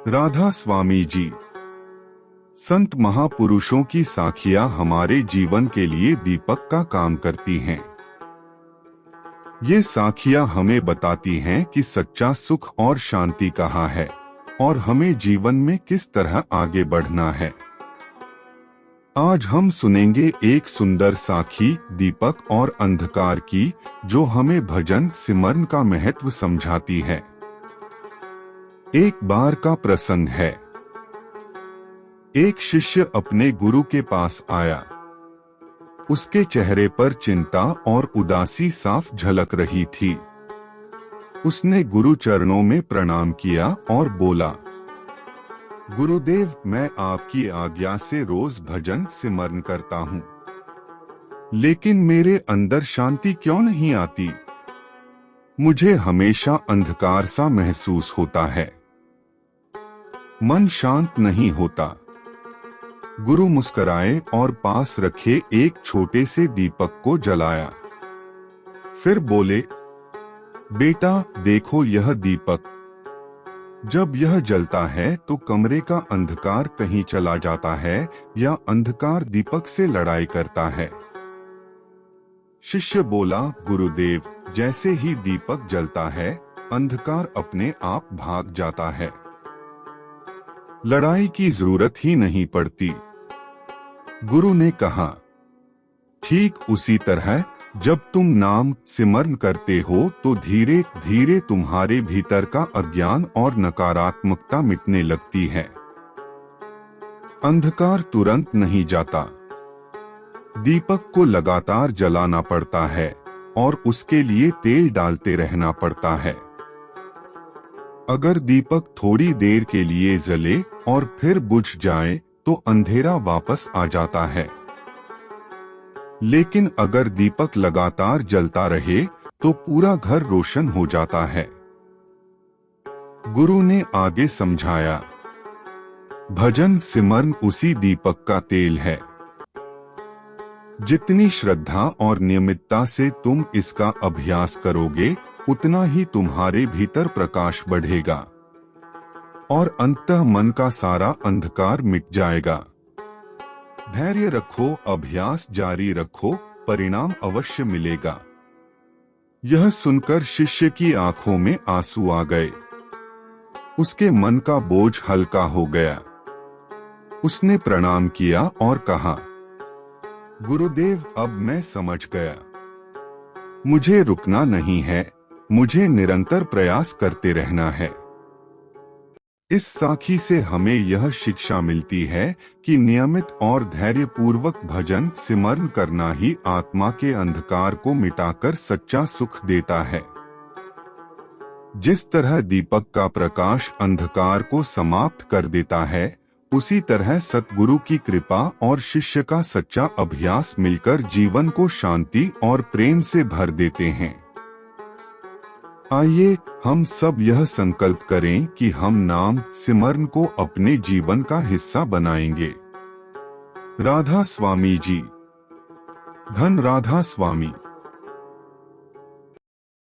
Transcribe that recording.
राधा स्वामी जी। संत महापुरुषों की साखियां हमारे जीवन के लिए दीपक का काम करती हैं। ये साखियां हमें बताती हैं कि सच्चा सुख और शांति कहाँ है और हमें जीवन में किस तरह आगे बढ़ना है। आज हम सुनेंगे एक सुंदर साखी दीपक और अंधकार की, जो हमें भजन सिमरन का महत्व समझाती है। एक बार का प्रसंग है। एक शिष्य अपने गुरु के पास आया। उसके चेहरे पर चिंता और उदासी साफ झलक रही थी। उसने गुरु चरणों में प्रणाम किया और बोला, गुरुदेव, मैं आपकी आज्ञा से रोज भजन सिमरन करता हूँ, लेकिन मेरे अंदर शांति क्यों नहीं आती? मुझे हमेशा अंधकार सा महसूस होता है, मन शांत नहीं होता। गुरु मुस्कुराए और पास रखे एक छोटे से दीपक को जलाया। फिर बोले, बेटा देखो, यह दीपक जब यह जलता है तो कमरे का अंधकार कहीं चला जाता है या अंधकार दीपक से लड़ाई करता है। शिष्य बोला, गुरुदेव, जैसे ही दीपक जलता है अंधकार अपने आप भाग जाता है, लड़ाई की जरूरत ही नहीं पड़ती। गुरु ने कहा, ठीक उसी तरह जब तुम नाम सिमरन करते हो तो धीरे धीरे तुम्हारे भीतर का अज्ञान और नकारात्मकता मिटने लगती है। अंधकार तुरंत नहीं जाता, दीपक को लगातार जलाना पड़ता है और उसके लिए तेल डालते रहना पड़ता है। अगर दीपक थोड़ी देर के लिए जले और फिर बुझ जाए तो अंधेरा वापस आ जाता है, लेकिन अगर दीपक लगातार जलता रहे तो पूरा घर रोशन हो जाता है। गुरु ने आगे समझाया, भजन सिमरन उसी दीपक का तेल है। जितनी श्रद्धा और नियमितता से तुम इसका अभ्यास करोगे, उतना ही तुम्हारे भीतर प्रकाश बढ़ेगा और अंततः मन का सारा अंधकार मिट जाएगा। धैर्य रखो, अभ्यास जारी रखो, परिणाम अवश्य मिलेगा। यह सुनकर शिष्य की आंखों में आंसू आ गए। उसके मन का बोझ हल्का हो गया। उसने प्रणाम किया और कहा, गुरुदेव, अब मैं समझ गया। मुझे रुकना नहीं है, मुझे निरंतर प्रयास करते रहना है। इस साखी से हमें यह शिक्षा मिलती है कि नियमित और धैर्यपूर्वक भजन सिमरन करना ही आत्मा के अंधकार को मिटाकर सच्चा सुख देता है। जिस तरह दीपक का प्रकाश अंधकार को समाप्त कर देता है, उसी तरह सतगुरु की कृपा और शिष्य का सच्चा अभ्यास मिलकर जीवन को शांति और प्रेम से भर देते हैं। आइए हम सब यह संकल्प करें कि हम नाम सिमरन को अपने जीवन का हिस्सा बनाएंगे। राधा स्वामी जी। धन राधा स्वामी।